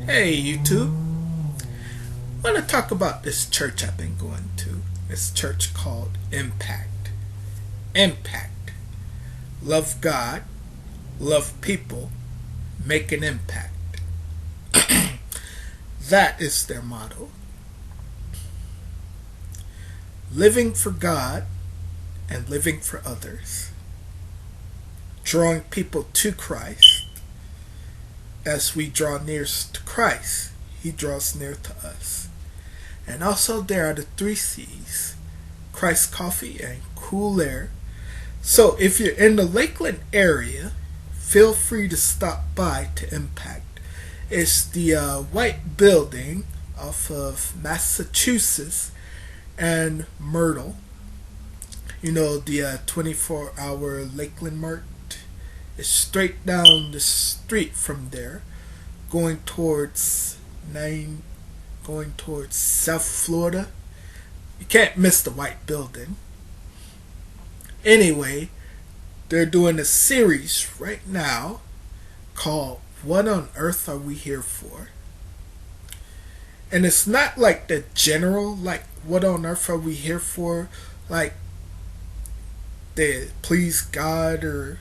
Hey YouTube, I want to talk about this church I've been going to. This church called Impact. Impact. Love God, love people, make an impact. That is their motto. Living for God and living for others. Drawing people to Christ. As we draw near to Christ, He draws near to us. And also there are the 3 C's: Christ Coffee and Cool Air. So if you're in the Lakeland area, feel free to stop by to Impact. It's the white building off of Massachusetts and Myrtle. You know, the 24-hour Lakeland Mart. It's straight down the street from there, going towards South Florida. You can't miss the white building. Anyway, they're doing a series right now called What on Earth Are We Here For? And it's not like the general, like, what on earth are we here for? Like, they please God, or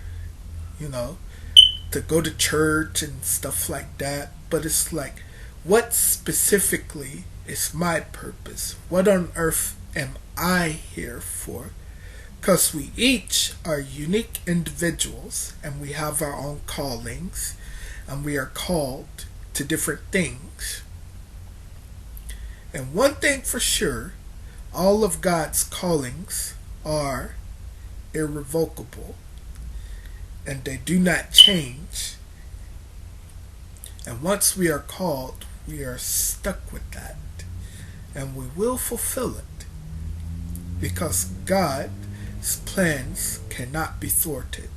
to go to church and stuff like that. But it's like, what specifically is my purpose? What on earth am I here for? Because we each are unique individuals and we have our own callings and we are called to different things. And one thing for sure, all of God's callings are irrevocable. And they do not change. And once we are called, we are stuck with that. And we will fulfill it. Because God's plans cannot be thwarted.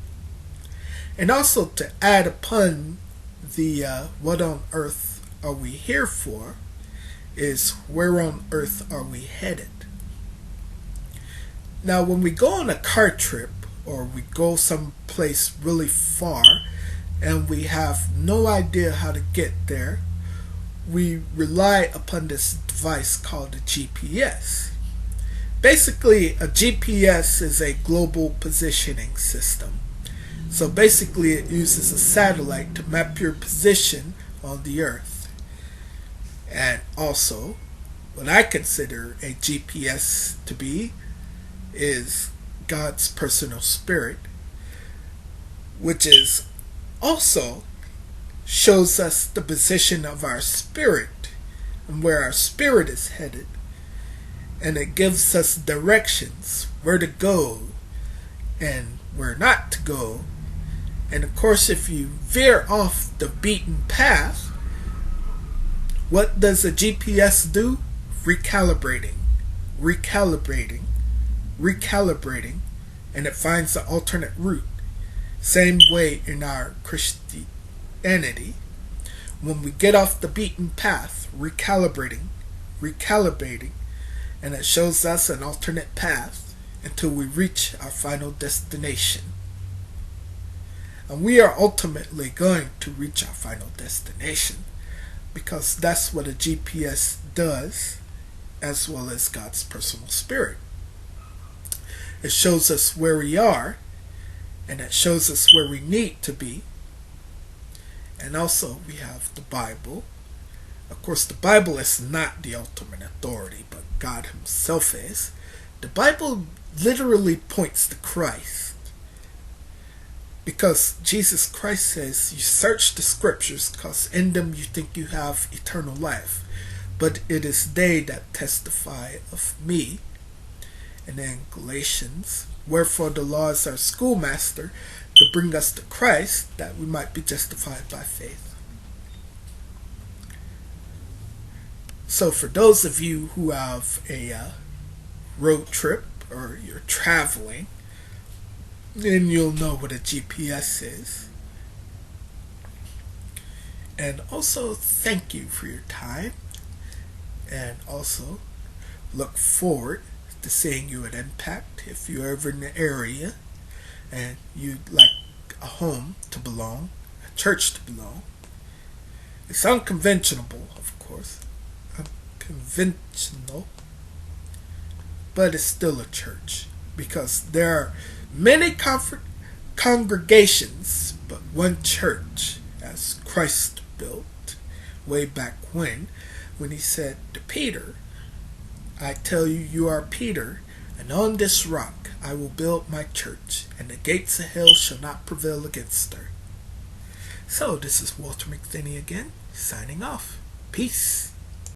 And also to add upon the what on earth are we here for, is where on earth are we headed? Now when we go on a car trip, or we go someplace really far and we have no idea how to get there, we rely upon this device called a GPS. Basically, a GPS is a global positioning system. So basically it uses a satellite to map your position on the earth. And also, what I consider a GPS to be is God's personal spirit, which is also shows us the position of our spirit and where our spirit is headed, and it gives us directions where to go and where not to go. And of course, if you veer off the beaten path, what does a GPS do? Recalibrating, and it finds the alternate route. Same way in our Christianity. When we get off the beaten path, recalibrating, and it shows us an alternate path until we reach our final destination. And we are ultimately going to reach our final destination, because that's what a GPS does, as well as God's personal spirit. It shows us where we are, and it shows us where we need to be. And also we have the Bible. Of course, the Bible is not the ultimate authority, but God Himself is. The Bible literally points to Christ, because Jesus Christ says, you search the scriptures because in them you think you have eternal life, but it is they that testify of me. And then Galatians, wherefore the law is our schoolmaster to bring us to Christ, that we might be justified by faith. So for those of you who have a road trip, or you're traveling, then you'll know what a GPS is. And also, thank you for your time. And also, look forward to seeing you at Impact. If you're ever in the area and you'd like a home to belong, a church to belong, It's unconventional, of course. Unconventional. But it's still a church. Because there are many congregations, but one church, as Christ built way back when he said to Peter, I tell you, you are Peter, and on this rock I will build my church, and the gates of hell shall not prevail against her. So this is Walter McThinney again, signing off. Peace.